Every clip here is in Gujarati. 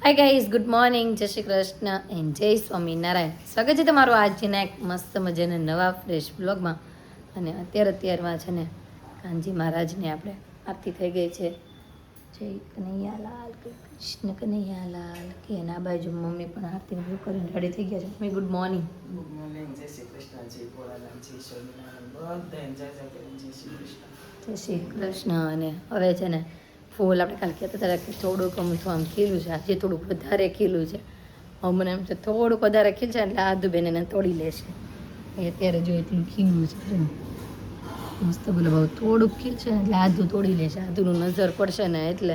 હાય ગાઈઝ, ગુડ મોર્નિંગ, જય શ્રી કૃષ્ણ એન્ડ જય સ્વામિનારાયણ. સ્વાગત છે તમારું આજના એક મસ્ત મજાના નવા ફ્રેશ બ્લોગમાં. અને અત્યારમાં છે ને કાનજી મહારાજની આપણે આરતી થઈ ગઈ છે. જય કનૈયાલાલ કૃષ્ણ કનૈયાલાલ કે એના બાજુ મમ્મી પણ આરતીને બધું કરીને રેડી થઈ ગયા છે. Mummy good morning. Good morning, જય શ્રી કૃષ્ણ, જય ભોળાનાથ, જય સ્વામિનારાયણ, બધાને જય જય કરીને જય શ્રી કૃષ્ણ. જય શ્રી કૃષ્ણ. અને હવે છે ને ફૂલ આપણે કાલે કહેતા હતા કે થોડુંક અમથું આમ ખીલું છે, આજે થોડુંક વધારે ખીલું છે. મને એમ છે થોડુંક વધારે ખીલ છે એટલે આધુ બેન એને તોડી લેશે. એ અત્યારે જો એટલું ખીલું છે મસ્ત બોલો ભાવ, થોડુંક ખીલ છે એટલે આધું તોડી લેશે. આધુનું નજર પડશે ને એટલે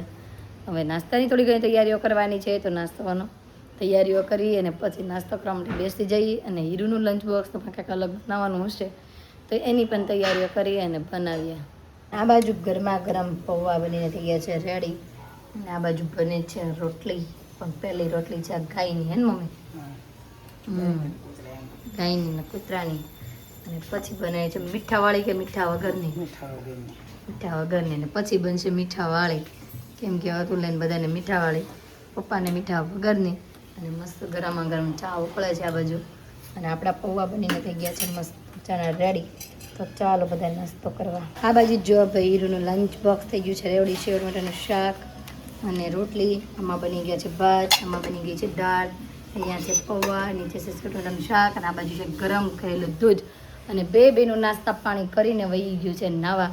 હવે નાસ્તાની થોડી ઘણી તૈયારીઓ કરવાની છે. તો નાસ્તાનો તૈયારીઓ કરી અને પછી નાસ્તો કરવા માટે બેસી જઈએ. અને હીરુનું લંચ બોક્સ તો કંઈક અલગ બનાવવાનું હશે તો એની પણ તૈયારીઓ કરી અને બનાવીએ. આ બાજુ ગરમા ગરમ પૌવા બનીને થઈ ગયા છે રેડી. અને આ બાજુ બને છે રોટલી, પણ પહેલી રોટલી છે ગાયની, હે ને મમ્મી? ગાયની ને કૂતરાની. અને પછી બને છે મીઠાવાળી કે મીઠા વગરની? મીઠા વગરની. અને પછી બનશે મીઠાવાળી, કેમ કે હતું લઈને બધાને મીઠાવાળી, પપ્પાને મીઠા વગરની. અને મસ્ત ગરમા ગરમ ચા ઉકળે છે આ બાજુ. અને આપણા પૌવા બનીને થઈ ગયા છે મસ્ત ચાના રેડી. તો ચાલો બધા નાસ્તો કરવા. આ બાજુ જો ભાઈ હીરુનું લંચ બોક્સ થઈ ગયું છે રેવડી. સેવ ટમેટાનું શાક અને રોટલી. આમાં બની ગયા છે ભાત, આમાં બની ગઈ છે દાળ, અહીંયા છે પૌવા, નીચે છે સેવ ટમેટાનું શાક, અને આ બાજુ છે ગરમ કરેલું દૂધ. અને બે બેનું નાસ્તા પાણી કરીને વહી ગયું છે નાવા.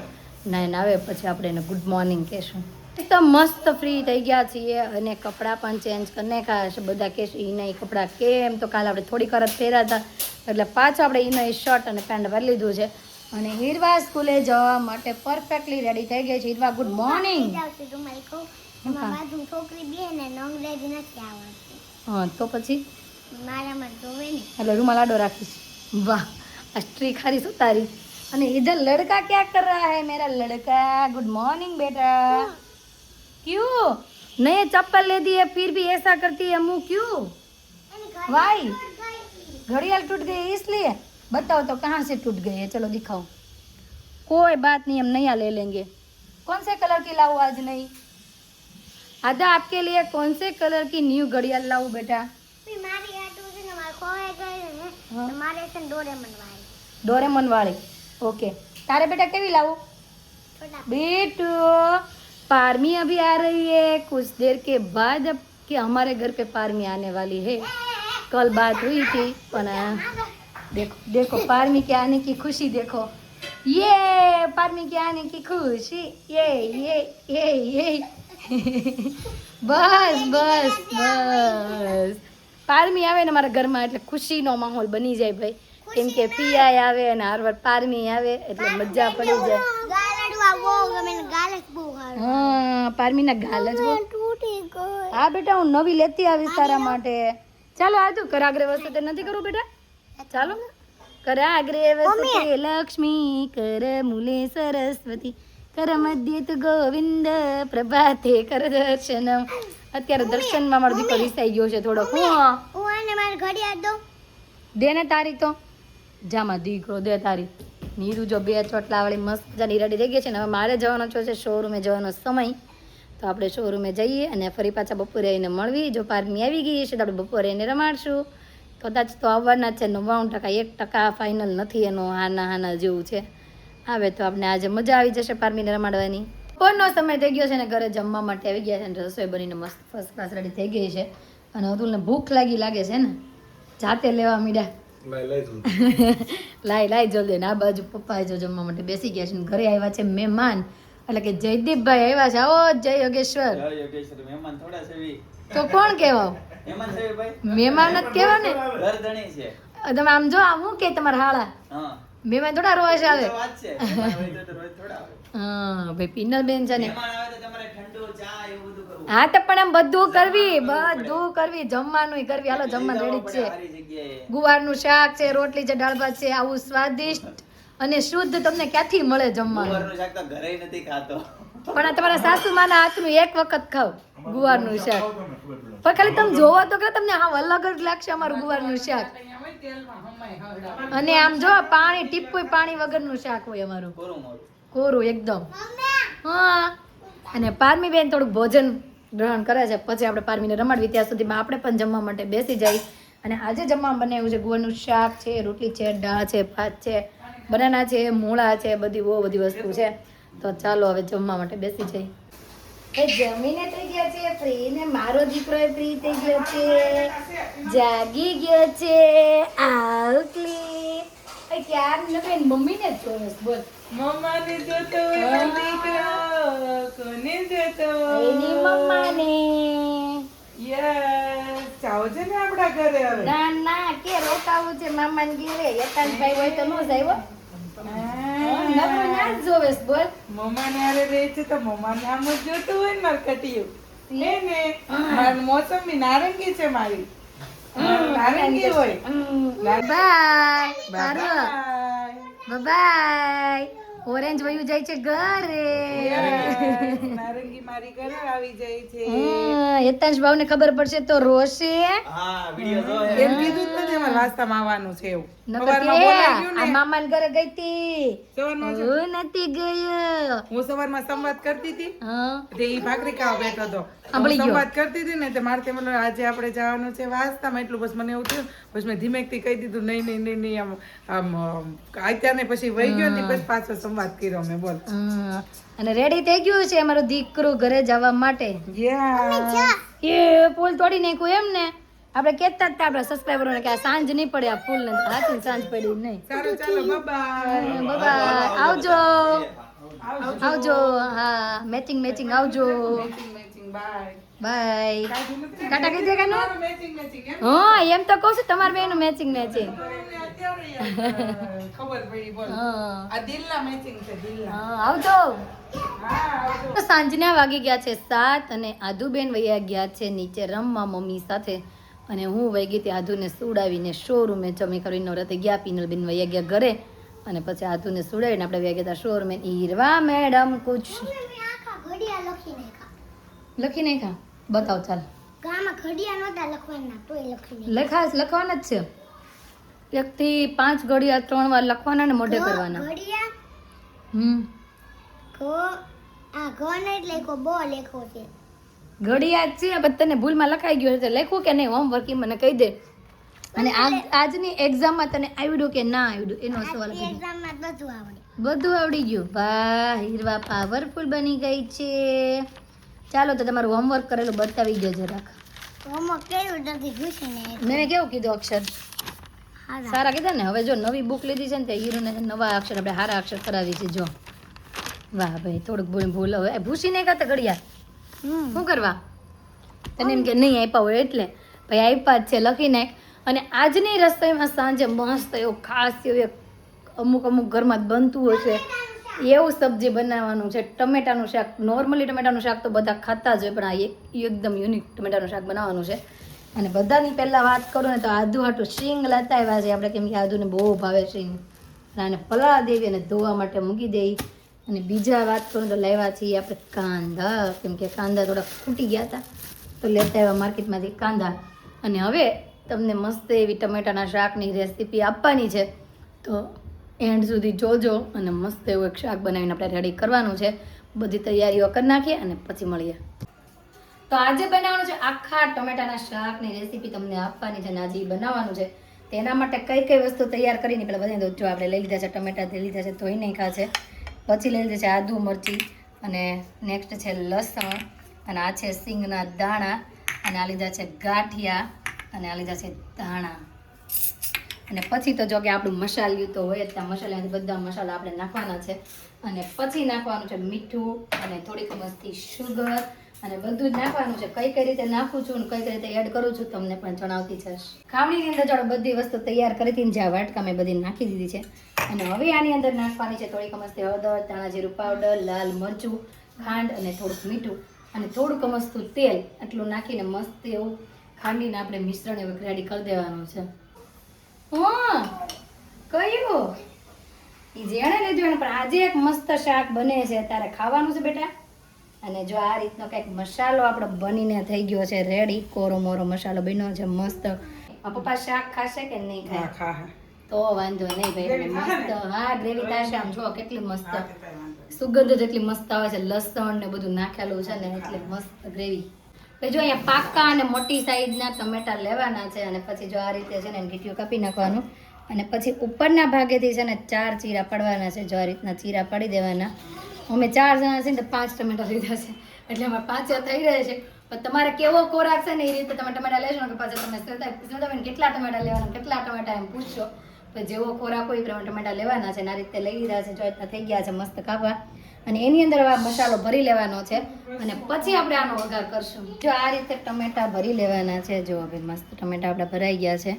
નાવે પછી આપણે એને ગુડ મોર્નિંગ કહેશું. એકદમ મસ્ત ફ્રી થઈ ગયા છીએ અને કપડાં પણ ચેન્જ કરી નાખ્યા છે. બધા કહેશે એના એ કપડાં કેમ? તો કાલે આપણે થોડીક વાર જ પહેર્યા હતા એટલે પાછું આપણે એના એ શર્ટ અને પેન્ટ ભરી લીધું છે. અને હીરવા સ્કૂલે જવા માટે પરફેક્ટલી રેડી થઈ ગઈ છે. હીરવા ગુડ મોર્નિંગ. હા તો પછી એટલે રૂમાલ આડો રાખીશ. વાહ, આ સ્ટ્રી ખારી શું તારી. અને ઇધર લડકા ક્યાં કર રહા હૈ મેરા લડકા? ગુડ મોર્નિંગ બેટા. क्यों नए चप्पल ले दिए फिर भी ऐसा करती है मुँह क्यों? वाई घड़ियाल टूट गई इसलिए? बताओ तो कहाँ से टूट गई है? चलो दिखाओ. कोई बात नहीं, हम नया ले लेंगे. कौन से कलर की लाऊं आज? नहीं आधा आपके लिए कौन से कलर की न्यू घड़ियाल लाऊं बेटा? डोरेमोन वाली. ओके. तारे बेटा केवी लाऊं? बेटू पारमी अभी आ रही है कुछ देर के बाद. अब कि हमारे घर पे पारमी आने वाली है. कल बात हुई थी पर देखो देखो पारमी के आने की खुशी देखो. ये पारमी के आने की खुशी. ये બસ બસ બસ. પારમી આવે ને મારા ઘરમાં એટલે ખુશીનો માહોલ બની જાય ભાઈ. કેમ કે પિયાય આવે અને હરવાર પારમી આવે એટલે મજા પડી જાય. હા, પારમીના ગાલ જ હા બેટા, હું નવી લેતી આવીશ તારા માટે. ચાલો આ તું કરાગ્રે વસ્તુ તે નથી કરું બેટા? ચાલો કરાગ્રે વસ્તુ લક્ષ્મી કર મૂલે સરસ્વતી કર મધ્ય તુ ગોવિંદ પ્રભાતે કર દર્શનમ. અત્યારે દર્શનમાં મારો દીકરો રીસાઈ ગયો છે થોડોક. હું દે ને તારી તો જામાં દીકરો દે તારી. નીરુ જો બે ચોટલાવાળી મસ્ત મજાની રેડી થઈ ગઈ છે ને. હવે મારે જવાનો છે શોરૂમે જવાનો સમય. તો આપણે શોરૂમે જઈએ અને ફરી પાછા બપોરે આવીને મળવી. જો પારમી આવી ગઈ છે તો આપણે બપોરે એને રમાડશું. કદાચ તો આવવાના છે 99%, 1% ફાઇનલ નથી એનો. હાના જેવું છે. આવે તો આપણે આજે મજા આવી જશે પારમીને રમાડવાની. બપોરનો સમય થઈ ગયો છે ને ઘરે જમવા માટે આવી ગયા છે ને રસોઈ બનીને મસ્ત ફર્સ્ટ ક્લાસ રેડી થઈ ગઈ છે. અને અતુલને ભૂખ લાગે છે ને, જાતે લેવા મીડા. લાઈ જલ્દી. ને આ બાજુ પપ્પા જો જમવા માટે બેસી ગયા છે. ઘરે આવ્યા છે મહેમાન, એટલે કે જયદીપભાઈ આવ્યા છે. આવો જય યોગેશ્વર. તો કોણ કહેવાય? મહેમાન જ કહેવા ને. તમે આમ જો આમ હું કે તમારા હાળા મહેમાન થોડા રોજ આવે. હા ભાઈ પિનલબેન છે ને. હા તો પણ આમ બધું કરવી જમવાનું કરવી. હાલો જમવાનું રેડી જ છે. ગુવારનું શાક છે, રોટલી છે, દાળ ભાત છે. આવું સ્વાદિષ્ટ અને શુદ્ધ તમને ક્યાંથી મળે જમવાનું? પણ આ તમારા સાસુમાના હાથનું એક વખત ખાવ ગુવારનું શાક. પણ ખાલી તમે જોવો તો કે તમને હા અલગ જ લાગશે અમારું ગુવારનું શાક. અને આમ જો પાણી ટીપું પાણી વગરનું શાક હોય અમારું, કોરું એકદમ. હા અને પારમી બેન થોડુંક ભોજન ગ્રહણ કરે છે પછી આપણે પારમીને રમાડવી ત્યાં સુધીમાં આપણે પણ જમવા માટે બેસી જઈએ અને આજે જમવા બનાવ્યું છે ગુવારનું શાક છે રોટલી છે દાળ છે ભાત છે બનાના છે મૂળા છે બધી બહુ બધી વસ્તુ છે તો ચાલો હવે જમવા માટે બેસી જઈએ એ જમીને થઈ ગયા છે ફ્રી ને મારો દીકરો ફ્રી થઈ ગયો છે જાગી ગયો છે આવકલી ક્યાર ન બેન મમ્મીને જ જોઈશ બોલ મમ્માને જોતો હોય દીકરો કોને જોતો એની મમ્માને યસ જાઓ છે ને આપણા ઘરે હવે ના ના કે રોકાવું છે મામાને ઘરે યતાનભાઈ હોય તો નો જાય હો નકરું ના જ જોવેશ બોલ મમ્માને હારે રહે છે તો મમ્માને આમ જ જોતું હોય ને મારે કટિયું લે ને મારી મોસંબી નારંગી છે મારી નારંગી હોય બાય બાય બાય ઓરેન્જ વયું જાય છે ઘરે નારંગી મારી ઘરે આવી જાય છે યતાંશ ભાવને ખબર પડશે તો રોશે હા વિડિયો જો એમ કીધું જ નથી અમારે વાસ્તામાં આવવાનું છે એવું નકર સવારમાં કે બોલાવ્યું આ ને મામાને ઘરે ગઈ તી સવારમાં જ- હું નથી ગયો હું સવારમાં સંવાદ કરતી હતી હા તે ઈ ભાખરી ખાવા બેઠો હતો સાંભળી હું ગયો. સંવાદ કરતી હતી ને તે મારે તે મતલબ આજે આપણે જવાનું છે વાસ્તામાં એટલું બસ મને એવું થયું પછી મેં ધીમેકથી કહી દીધું નહીં આમ અત્યારે ને પછી વહી ગયો ને પછી પાછો સંવાદ કર્યો મેં બોલ અને રેડી થઈ ગયું છે અમારું દીકરું ઘરે જવા માટે એ ફૂલ તોડી નાખ્યું એમ ને આપણે કહેતા જ હતા આપણા સબસ્ક્રાઈબરોને કે આ સાંજ નહીં પડે આ ફૂલ ને હાથી સાંજ પડી નહીં સારું ચાલો બાય બાબા આવજો આવજો હા મેચિંગ આવજો બાય બાય કાટા કઈ દે કાનો મેચિંગ એમ હા એમ તો કહું છું તમારે બેનું મેચિંગ અત્યારે ખબર પડી બોલ હા આ દિલના મેચિંગ છે દિલના આવજો હા આવજો. તો સાંજના વાગી ગયા છે 7 અને આધુબેન વૈયા ગયા છે નીચે રમવા મમ્મી સાથે અને હું વહી ગઈ હતી આધુને સુડાવીને શોરૂમે જમી કરીને નવરાત્રી ગયા પિનલબેન વૈયા ગયા ઘરે અને પછી આધુને સુડાવીને આપણે વહી ગયા હતા શોરૂમે ઈરવા મેડમ કુછ લખી નહીં ખા બતાવ ચાલ લખવાના જ છે 1 થી 5 ઘડિયા 3 વાર લખવાના ને મોઢે કરવાના ઘડિયા જ છે પણ તને ભૂલમાં લખાઈ ગયું છે લખ્યું કે નહીં હોમવર્ક એ મને કહી દે અને આજની એક્ઝામમાં તને આવડ્યું કે ના આવડ્યું એનો સવાલ બધું આવડી ગયું વાહ હીરવા પાવરફુલ બની ગઈ છે ચાલો તો તમારું હોમવર્ક કરેલું બતાવી ગયો જરાક મેં કેવું કીધું અક્ષર સારા કીધા ને હવે જો નવી બુક લીધી છે ને તે હીરોને નવા અક્ષર આપણે સારા અક્ષર કરાવી છે જો વાહ ભાઈ થોડુંક ભૂલ હવે ભૂસી નહીં કરતા ઘડિયાળ શું કરવા તને એમ કે નહીં આપ્યા હોય એટલે ભાઈ આપ્યા જ છે લખી નાખ અને આજની રસોઈમાં સાંજે મસ્ત એવું ખાસ એવું એક અમુક ઘરમાં જ બનતું હશે એવું સબ્જી બનાવવાનું છે ટમેટાનું શાક નોર્મલી ટમેટાનું શાક તો બધા ખાતા જ હોય પણ આ એકદમ યુનિક ટમેટાનું શાક બનાવવાનું છે અને બધાની પહેલાં વાત કરું ને તો આદુ હાટું શીંગ લેતા આવ્યા છે આપણે કેમ કે આદુને બહુ ભાવે શીંગ અને પલાળા દેવી અને ધોવા માટે મૂકી દઈ અને બીજા વાત કરું તો લાવ્યા છીએ આપણે કાંદા કેમ કે કાંદા થોડા ફૂટી ગયા હતા તો લેતા આવ્યા માર્કેટમાંથી કાંદા અને હવે તમને મસ્ત એવી ટમેટાના શાકની રેસીપી આપવાની છે તો એન્ડ સુધી જોજો અને મસ્ત એવું એક શાક બનાવીને આપણે રેડી કરવાનું છે બધી તૈયારીઓ કરી નાખીએ અને પછી મળીએ તો આજે બનાવવાનું છે આખા ટમેટાના શાકની રેસીપી તમને આપવાની છે અને આજે બનાવવાનું છે તેના માટે કઈ વસ્તુ તૈયાર કરીને પહેલાં બધાને જો આપણે લઈ લીધા છે ટમેટા લઈ લીધા છે ધોઈ નાખ્યા છે પછી લઈ લીધા છે આદુ મરચી અને નેક્સ્ટ છે લસણ અને આ છે સિંગના દાણા અને આ લીધા છે ગાંઠિયા અને આ લીધા છે ધાણા અને પછી તો જો કે આપણું મસાલિયું તો હોય જ ત્યાં મસાલામાંથી બધા મસાલા આપણે નાખવાના છે અને પછી નાખવાનું છે મીઠું અને થોડીક મસ્તી શુગર અને બધું જ નાખવાનું છે કઈ રીતે નાખું છું અને કઈ રીતે એડ કરું છું તમને પણ જણાવતી જઈશ ખાવણીની અંદર જોડે બધી વસ્તુ તૈયાર કરી હતી જ્યાં વાટકા મેં બધી નાખી દીધી છે અને હવે આની અંદર નાખવાની છે થોડીક મસ્તી હળદર ધાણા જીરું પાવડર લાલ મરચું ખાંડ અને થોડુંક મીઠું અને થોડુંક મસ્તું તેલ આટલું નાખીને મસ્ત એવું ખાંડીને આપણે મિશ્રણ એવું રેડી કરી દેવાનું છે હા કયું એ જેણે લીધું એને પણ આજે એક મસ્ત શાક બને છે તારે ખાવાનું છે બેટા અને જો આ રીતનો કંઈક મસાલો આપણો બનીને થઈ ગયો છે રેડી કોરો મોરો મસાલો બન્યો છે મસ્ત પપ્પા શાક ખાશે કે નહીં ખાય તો વાંધો નહીં ભાઈ મસ્ત હા ગ્રેવી થશે આમ જો કેટલી મસ્ત સુગંધ જેટલી મસ્ત આવે છે લસણ ને બધું નાખેલું છે ને એટલે મસ્ત ગ્રેવી જો અહીંયા પાકા અને મોટી સાઈઝના ટમેટા લેવાના છે અને પછી જો આ રીતે છે ને ગીટીઓ કાપી નાખવાનું અને પછી ઉપરના ભાગેથી છે ને 4 ચીરા પાડવાના છે. જો આ રીતના ચીરા પાડી દેવાના. અમે 4 જણા છે ને તો 5 ટમેટા લીધા છે એટલે અમારે 5 થઈ રહ્યા છે. પણ તમારે કેવો ખોરાક છે ને એ રીતે તમે ટમેટા લેશો કે પછી તમે શ્રદ્ધાબેન કેટલા ટમેટા લેવાના કેટલા ટમેટા એમ પૂછશો. તો જેવો ખોરાક હોય એ પ્રમાણે ટમેટા લેવાના છે. આ રીતે લઈ લીધા છે. જો રીતના થઈ ગયા છે મસ્ત કાપવા અને એની અંદર હવે મસાલો ભરી લેવાનો છે અને પછી આપણે આનો વઘાર કરશું. જો આ રીતે ટમેટા ભરી લેવાના છે. જો હવે મસ્ત ટમેટા આપણા ભરાઈ ગયા છે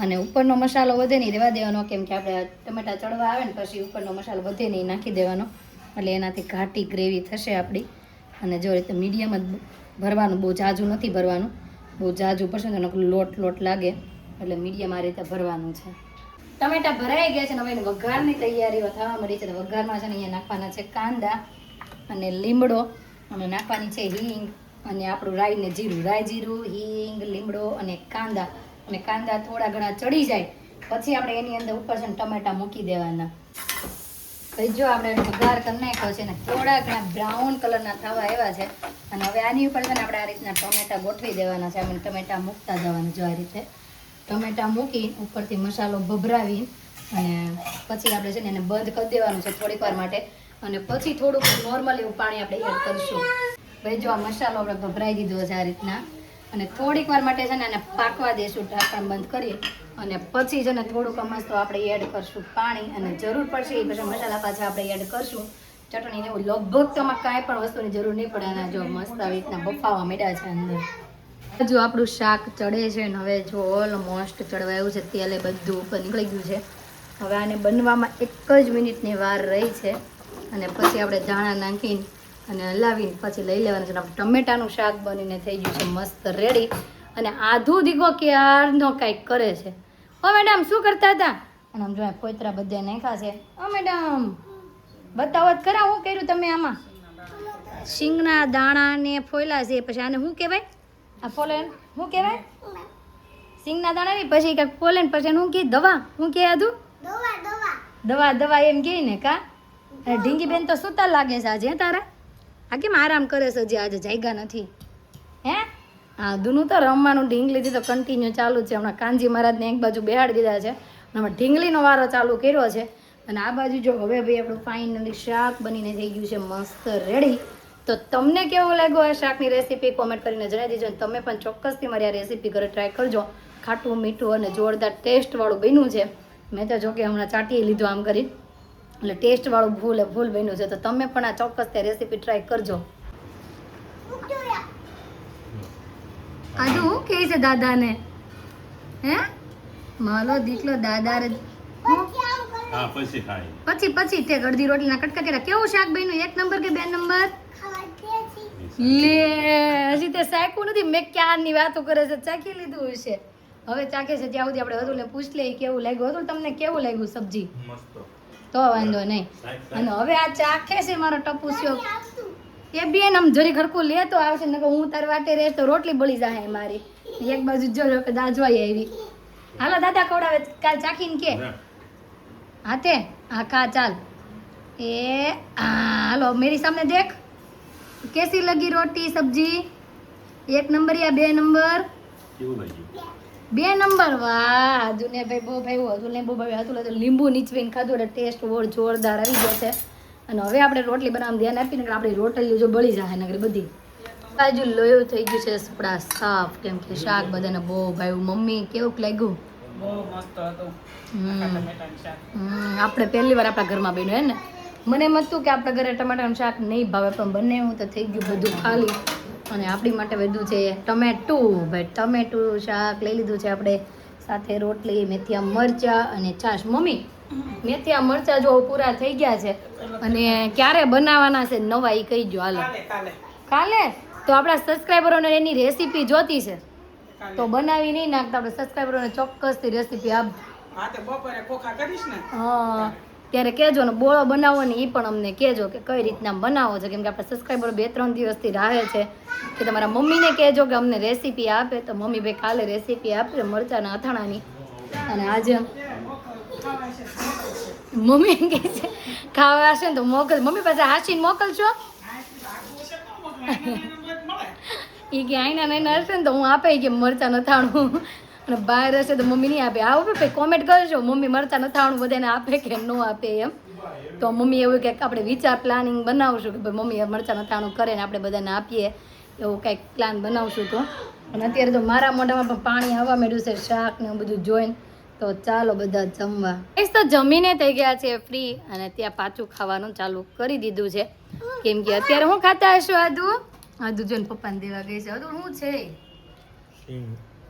અને ઉપરનો મસાલો વધે નહીં રહેવા દેવાનો કેમ કે આપણે ટમેટા ચડવા આવે ને પછી ઉપરનો મસાલો વધે નહીં નાખી દેવાનો એટલે એનાથી ઘાટી ગ્રેવી થશે આપણી. અને જો રીતે મીડિયમ જ ભરવાનું, બહુ જાજુ નથી ભરવાનું. બહુ જાજુ પડશે ને તો લોટ લાગે એટલે મીડિયમ આ રીતે ભરવાનું છે. ટમેટા ભરાઈ ગયા છે ને હવે એની વઘારની તૈયારીઓ થવા મળી છે. વઘારમાં છે ને અહીંયા નાખવાના છે કાંદા અને લીમડો અને નાખવાની છે હિંગ અને આપણું રાઈ ને જીરું. રાઈ જીરું, હિંગ, લીમડો અને કાંદા. અને કાંદા થોડા ઘણા ચડી જાય પછી આપણે એની અંદર ઉપર છે ને ટમેટા મૂકી દેવાના. ભાઈ જો આપણે વઘાર કરી નાખ્યો છે ને થોડા ઘણા બ્રાઉન કલરના થવા આવ્યા છે અને હવે આની ઉપર છે ને આપણે આ રીતના ટમેટા ગોઠવી દેવાના છે. આપણે ટમેટા મૂકતા જવાના. જો આ રીતે ટમેટા મૂકી ઉપરથી મસાલો ભભરાવી અને પછી આપણે છે ને એને બંધ કરી દેવાનું છે થોડીક વાર માટે અને પછી થોડુંક નોર્મલ એવું પાણી આપણે એડ કરીશું. ભાઈ જો આ મસાલો આપણે ભભરાઈ દીધો છે આ રીતના અને થોડીક વાર માટે છે ને એને પાકવા દઈશું ઢાંકણ બંધ કરી અને પછી છે ને થોડુંક મસ્ત આપણે એડ કરશું પાણી અને જરૂર પડશે એ પછી મસાલા પાછા આપણે એડ કરશું. ચટણીને એવું લગભગ તો આમાં કાંઈ પણ વસ્તુની જરૂર નહીં પડે અને જો મસ્ત આવી રીતના બફાવા માંડ્યા છે અંદર. જો આપણું શાક ચડે છે ને હવે જો ઓલમોસ્ટ ચડવાયું છે. તેલે બધું ઉપર નીકળી ગયું છે. હવે આને બનવામાં 1 જ મિનિટની વાર રહી છે અને પછી આપણે ધાણા નાખીને અને હલાવીને પછી લઈ લેવાનું છે. ટમેટાનું શાક બનીને થઈ ગયું છે મસ્ત રેડી. અને આધું દીકો ક્યારનો કાંઈક કરે છે. ઓ મેડમ શું કરતા હતા? અને આમ જો પોતરા બધા નાખ્યા છે. ઓ મેડમ બતાવો જ ખરા શું કર્યું તમે આમાં? શીંગના દાણા ને ફોયલા છે. પછી આને શું કહેવાય? આ ફોલેન શું કહેવાય? સિંગના દાણા નહીં પછી કાંઈક ફોલેન પછી શું કહે? દવા શું કહે? આધું દવા એમ કહે ને કા? ઢીંગી બેન તો સુતા લાગે છે આજે તારા? આ કેમ આરામ કરે છે હજી? આજે જાગ્યા નથી હે? આધુનું તો રમવાનું ઢીંગલી તો કન્ટિન્યુ ચાલુ છે. હમણાં કાનજી મહારાજને એક બાજુ બેહાડી દીધા છે હમણાં ઢીંગલીનો વારો ચાલુ કર્યો છે અને આ બાજુ જો હવે ભાઈ આપણું ફાઇનલી શાક બનીને થઈ ગયું છે મસ્ત રેડી. તો તમને કેવું લાગ્યું આ શાકની રેસીપી કોમેન્ટ કરીને જણાવી દેજો. અને તમે પણ ચોક્કસથી મારી આ રેસીપી ઘરે ટ્રાય કરજો. ખાટું મીઠું અને જોરદાર ટેસ્ટવાળું બન્યું છે. મેં તો જો કે હમણાં ચાટી લીધું આમ કરી એટલે ટેસ્ટવાળું ફૂલ બન્યું છે. તો તમે પણ આ ચોક્કસ તે રેસીપી ટ્રાય કરજો. આજુ હું કહે છે દાદાને? હે મારો દીકરો દાદા રે પછી તે અડધી રોટલીના કટકા કર્યા. કેવું શાક બન્યું? 1 નંબર કે 2 નંબર? લે હજી તે ચાખ્યું નથી. મેં ક્યારની વાતો કરે છે. ચાખી લીધું હશે. હવે ચાખે છે ત્યાં સુધી આપણે વધુ પૂછ લઈએ કેવું લાગ્યું. હતું તમને કેવું લાગ્યું સબ્જી? તો વાંધો નહીં. અને હવે આ ચાખે છે મારો ટપુસ્યો એ બેન આમ જરી ખરખું લે તો આવશે ને હું તાર વાટે રહીશ તો રોટલી બળી જાય મારી. એક બાજુ જો કે દાજવાઈ આવી. હાલો દાદા ખવડાવે કાલ ચાખીને કે હા તે હા ખા ચાલ. એ હાલો મેરી સામને દેખ कैसी लगी रोटी सब्जी? 1 नंबर या 2 नंबर? 2 नंबर. वाह અધુને ભાઈ બહુ ભાઈ અધુને બહુ ભાઈ હતું તો લીંબુ નીચવીને ખાધું એટલે ટેસ્ટ જોરદાર આવી ગયો છે. અને હવે આપણે રોટલી બનાવવાનું ધ્યાન આપીને આપણી રોટલી જો બળી જાય નગર બધી બાજુ લોયું થઈ ગયું છે સપડા સાફ કેમ કે શાક બધાને બહુ ભાઈ. મમ્મી કેવું લાગ્યું? બહુ મસ્ત હતું. આપણે પહેલી વાર આપણા ઘરમાં બન્યું હે ને. મને એમ હતું કે આપણા ઘરે ટમાટાનું શાક નહીં ભાવે પણ બંને એવું તો થઈ ગયું બધું ખાલી. અને આપણી માટે બધું છે ટમેટું. ભાઈ ટમેટું શાક લઈ લીધું છે આપણે સાથે રોટલી મેથીયા મરચાં અને છાશ. મમ્મી મેથીયા મરચાં જો પૂરા થઈ ગયા છે અને ક્યારે બનાવવાના છે નવા એ કહી દો. હાલો કાલે તો આપણા સબસ્ક્રાઈબરોને એની રેસીપી જોતી છે તો બનાવી નહીં નાખતા. આપણે સબસ્ક્રાઈબરોને ચોક્કસથી રેસીપી આપ. હા ત્યારે કહેજો ને બોળો બનાવો ને એ પણ અમને કહેજો કે કઈ રીતના બનાવો છો. કેમ કે આપણે સબસ્ક્રાઈબરો 2-3 દિવસથી રાહે છે કે તમારા મમ્મીને કહેજો કે અમને રેસીપી આપે. તો મમ્મી ભાઈ કાલે રેસીપી આપે મરચાના અથાણાની. અને આજે મમ્મી કહે છે ખાવા હશે ને તો મોકલ. મમ્મી પાસે હાસીને મોકલશો? એ કે આઈના નહીં હશે ને તો હું આપે કે મરચા નથાણું અને બહાર હશે તો મમ્મી નહીં આપે. આવો ભાઈ કોમેન્ટ કરજો મમ્મી મરચા નથાણું બધાને આપે કે ન આપે એમ. તો મમ્મી એવું કે આપણે વિચાર પ્લાનિંગ બનાવશું કે ભાઈ મમ્મી મરચા નથાણું કરે ને આપણે બધાને આપીએ એવું કંઈક પ્લાન બનાવશું. તો અને અત્યારે તો મારા મોઢામાં પણ પાણી આવવા માંડ્યું છે શાક ને એવું બધું જોઈને. તો ચાલો બધા જમવા. એ તો જમીને થઈ ગયા છે ફ્રી અને ત્યાં પાછું ખાવાનું ચાલુ કરી દીધું છે. કેમ કે અત્યારે હું ખાતા હશું આદુ જોઈને પપ્પાને દેવા ગઈ છે. આદુ શું છે?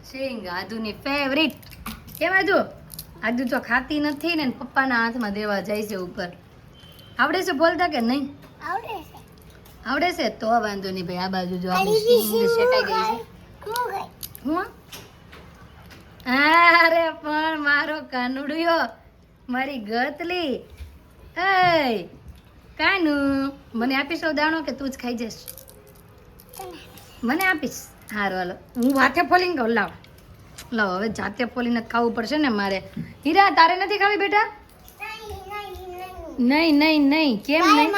સિંગ. આદુની ફેવરિટ. કેમ આદુ તો ખાતી નથી ને પપ્પાના હાથમાં દેવા જાય છે ઉપર. આવડે છે બોલતા કે નહીં? આવડે છે તો વાંધો નહીં ભાઈ. આ બાજુ જો આપણી સિંગ શેકાઈ ગઈ છે. હું અરે પણ મારો કાનુડિયો મારી ગતલી એ કાનું મને આપીશ દાણો કે તું જ ખાઈ જઈશ? મને આપીશ. હારું હાલો હું હાથે ફોલીને કહું. લાવ હવે જાતે ફોલીને ખાવું પડશે ને મારે. હીરા તારે નથી ખાવી બેટા? નહીં નહીં નહીં. કેમ નહીં?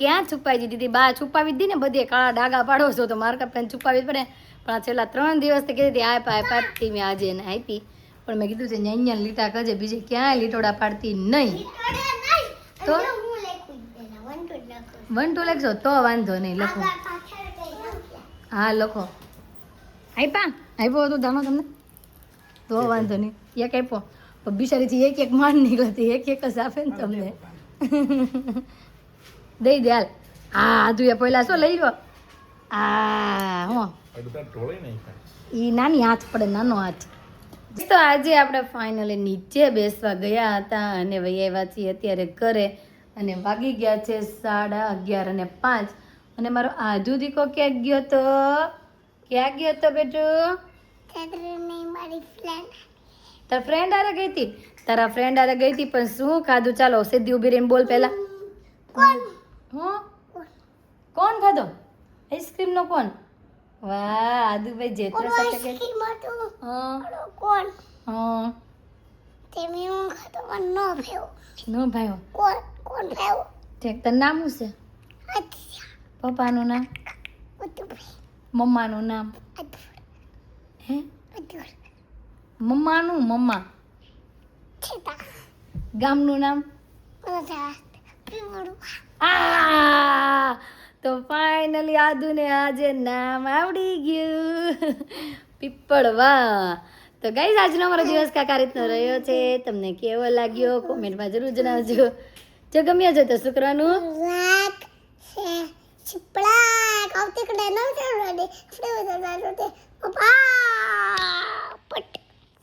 ક્યાં છુપાવી દીધી? બા છુપાવી દીધી ને બધે કાળા ડાગા પાડો છો તો માર્કઅપ પેન છુપાવી પડે. પણ આ છેલ્લા 3 દિવસથી કીધી હતી આપી મેં આજે એને આપી. પણ મેં કીધું છે અહીંયા લીટા કરજે, બીજે ક્યાંય લીટોડા પાડતી નહીં. તો 1 2 લખજો તો વાંધો નહીં. લખો. હા લખો. આપ્યો હતો દાણો તમને તો વાંધો નહીં. એક આપ્યો પણ બિચારીથી એક માંડ નીકળતી એક જ આપે ને તમને. દઈ દે હાલ. હા આધુ એ પહેલા શું લઈ લો. હું ઈ નાની હાથ પડે, નાનો હાથ. તો આજે આપણે ફાઇનલી નીચે બેસવા ગયા હતા અને વહી આવ્યા છીએ અત્યારે ઘરે અને વાગી ગયા છે 11:30 અને 5. અને મારો આધુ દીકો ક્યાં ગયો તો? ક્યાં ગયો તો બેટું? તારા ફ્રેન્ડ હારે ગઈ હતી? તારા ફ્રેન્ડ હારે ગઈ હતી પણ શું ખાધું? ચાલો સીધી ઊભી રહીને બોલ પહેલા. કોણ ખાધો આઈસ્ક્રીમ નો? કોણ? વાહ આદુભાઈ જેટલો સાથે કે કોણ? હા નો ભાઈ. કોણ ભાઈ? ઠીક. તારું નામ શું છે? પપ્પાનું નામ? મમ્માનું નામ? હે મમ્માનું? મમ્મા. ગામનું નામ? તો ફાઇનલી આદુને આજે નામ આવડી ગયું, પીપળવા. તો ગાઈઝ આજનો અમારો દિવસ કાંઈક આ રીતનો રહ્યો છે. તમને કેવો લાગ્યો કોમેન્ટમાં જરૂર જણાવજો. જો ગમ્યો છે તો શુક્રનું